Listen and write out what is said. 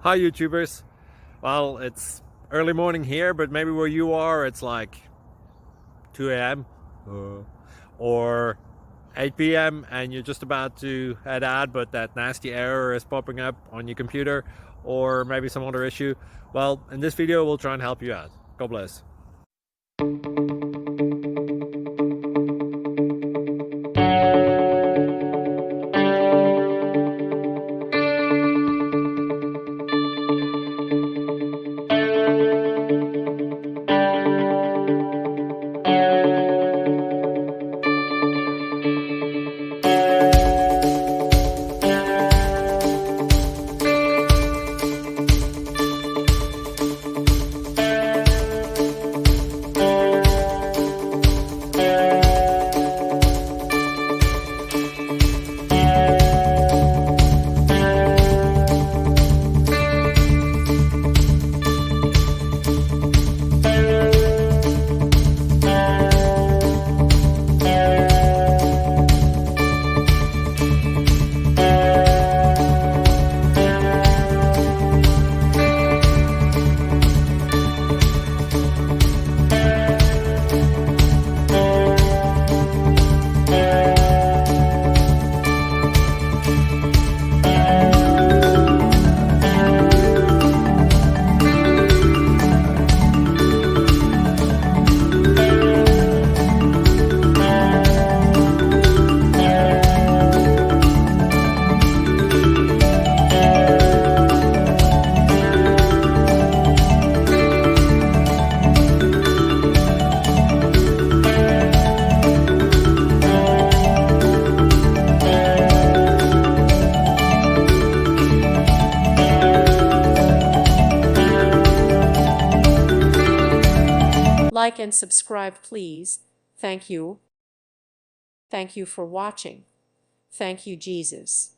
Hi YouTubers. Well, it's early morning here, but maybe where you are it's like 2 a.m. Or 8 p.m. and you're just about to head out, but that nasty error is popping up on your computer, or maybe some other issue. Well, in this video we'll try and help you out. God bless. Like and subscribe, please. Thank you. Thank you for watching. Thank you, Jesus.